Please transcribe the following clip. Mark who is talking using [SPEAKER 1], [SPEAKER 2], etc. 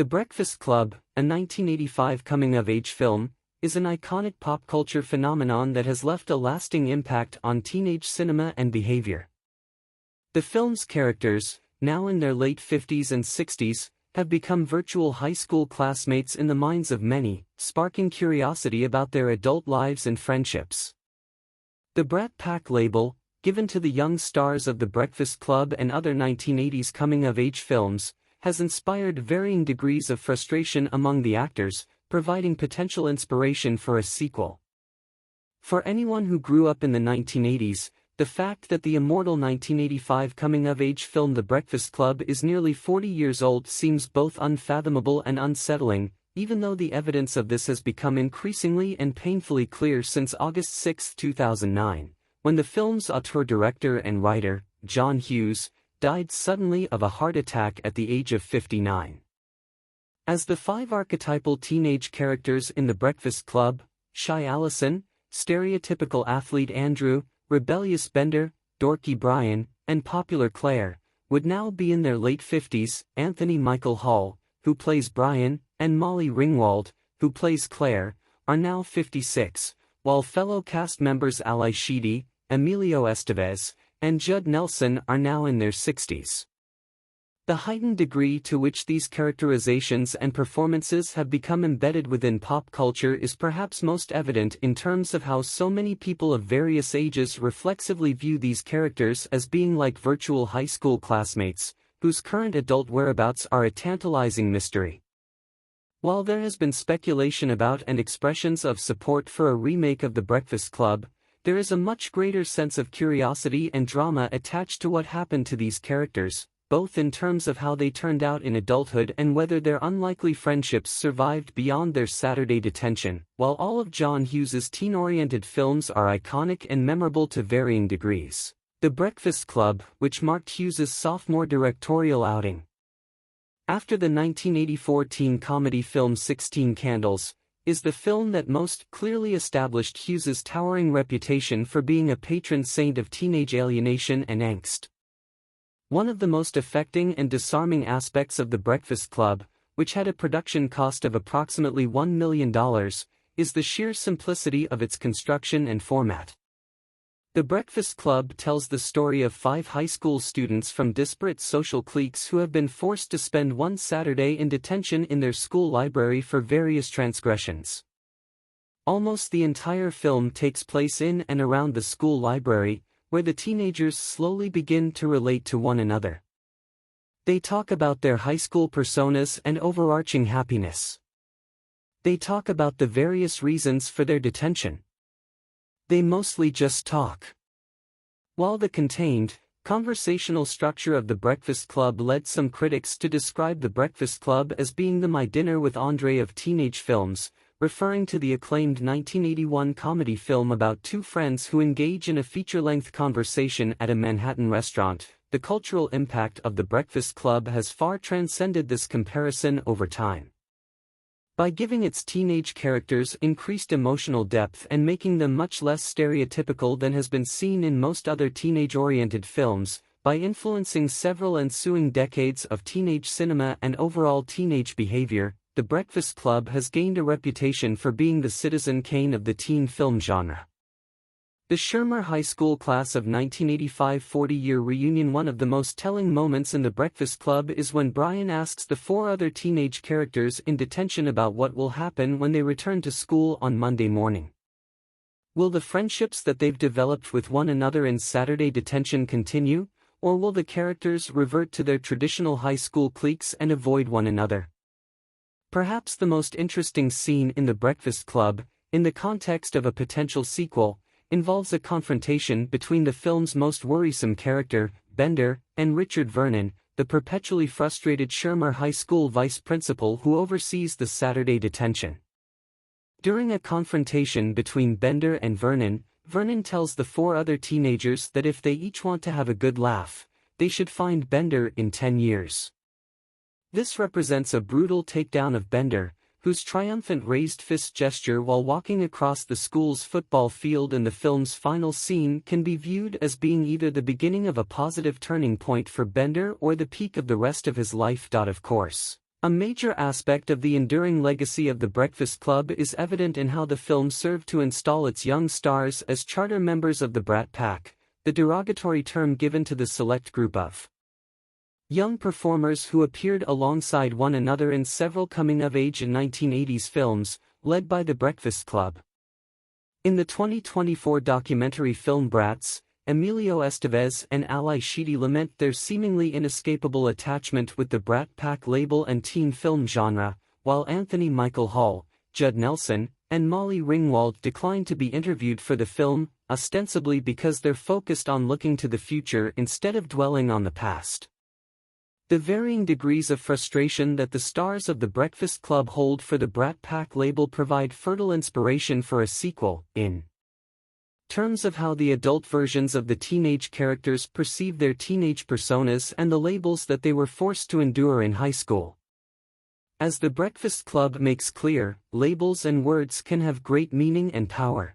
[SPEAKER 1] The Breakfast Club, a 1985 coming-of-age film, is an iconic pop culture phenomenon that has left a lasting impact on teenage cinema and behavior. The film's characters, now in their late 50s and 60s, have become virtual high school classmates in the minds of many, sparking curiosity about their adult lives and friendships. The Brat Pack label, given to the young stars of The Breakfast Club and other 1980s coming-of-age films, has inspired varying degrees of frustration among the actors, providing potential inspiration for a sequel. For anyone who grew up in the 1980s, the fact that the immortal 1985 coming-of-age film The Breakfast Club is nearly 40 years old seems both unfathomable and unsettling, even though the evidence of this has become increasingly and painfully clear since August 6, 2009, when the film's auteur director and writer, John Hughes, died suddenly of a heart attack at the age of 59. As the five archetypal teenage characters in The Breakfast Club, shy Allison, stereotypical athlete Andrew, rebellious Bender, dorky Brian, and popular Claire, would now be in their late 50s, Anthony Michael Hall, who plays Brian, and Molly Ringwald, who plays Claire, are now 56, while fellow cast members Ali Sheedy, Emilio Estevez, and Judd Nelson are now in their 60s. The heightened degree to which these characterizations and performances have become embedded within pop culture is perhaps most evident in terms of how so many people of various ages reflexively view these characters as being like virtual high school classmates, whose current adult whereabouts are a tantalizing mystery. While there has been speculation about and expressions of support for a remake of The Breakfast Club, there is a much greater sense of curiosity and drama attached to what happened to these characters, both in terms of how they turned out in adulthood and whether their unlikely friendships survived beyond their Saturday detention. While all of John Hughes's teen-oriented films are iconic and memorable to varying degrees, The Breakfast Club, which marked Hughes's sophomore directorial outing after the 1984 teen comedy film 16 Candles, is the film that most clearly established Hughes's towering reputation for being a patron saint of teenage alienation and angst. One of the most affecting and disarming aspects of The Breakfast Club, which had a production cost of approximately $1 million, is the sheer simplicity of its construction and format. The Breakfast Club tells the story of five high school students from disparate social cliques who have been forced to spend one Saturday in detention in their school library for various transgressions. Almost the entire film takes place in and around the school library, where the teenagers slowly begin to relate to one another. They talk about their high school personas and overarching happiness. They talk about the various reasons for their detention. They mostly just talk. While the contained, conversational structure of The Breakfast Club led some critics to describe The Breakfast Club as being the My Dinner with Andre of teenage films, referring to the acclaimed 1981 comedy film about two friends who engage in a feature-length conversation at a Manhattan restaurant. The cultural impact of The Breakfast Club has far transcended this comparison over time. By giving its teenage characters increased emotional depth and making them much less stereotypical than has been seen in most other teenage-oriented films, by influencing several ensuing decades of teenage cinema and overall teenage behavior, The Breakfast Club has gained a reputation for being the Citizen Kane of the teen film genre. The Shermer High School class of 1985 40-year reunion. One of the most telling moments in The Breakfast Club is when Brian asks the four other teenage characters in detention about what will happen when they return to school on Monday morning. Will the friendships that they've developed with one another in Saturday detention continue, or will the characters revert to their traditional high school cliques and avoid one another? Perhaps the most interesting scene in The Breakfast Club, in the context of a potential sequel, involves a confrontation between the film's most worrisome character, Bender, and Richard Vernon, the perpetually frustrated Shermer High School vice principal who oversees the Saturday detention. During a confrontation between Bender and Vernon, Vernon tells the four other teenagers that if they each want to have a good laugh, they should find Bender in 10 years. This represents a brutal takedown of Bender, whose triumphant raised fist gesture while walking across the school's football field in the film's final scene can be viewed as being either the beginning of a positive turning point for Bender or the peak of the rest of his life. Of course, A major aspect of the enduring legacy of The Breakfast Club is evident in how the film served to install its young stars as charter members of the Brat Pack, the derogatory term given to the select group of young performers who appeared alongside one another in several coming-of-age and 1980s films, led by The Breakfast Club. In the 2024 documentary film Brats, Emilio Estevez and Ally Sheedy lament their seemingly inescapable attachment with the Brat Pack label and teen film genre, while Anthony Michael Hall, Judd Nelson, and Molly Ringwald decline to be interviewed for the film, ostensibly because they're focused on looking to the future instead of dwelling on the past. The varying degrees of frustration that the stars of The Breakfast Club hold for the Brat Pack label provide fertile inspiration for a sequel, in terms of how the adult versions of the teenage characters perceive their teenage personas and the labels that they were forced to endure in high school. As The Breakfast Club makes clear, labels and words can have great meaning and power.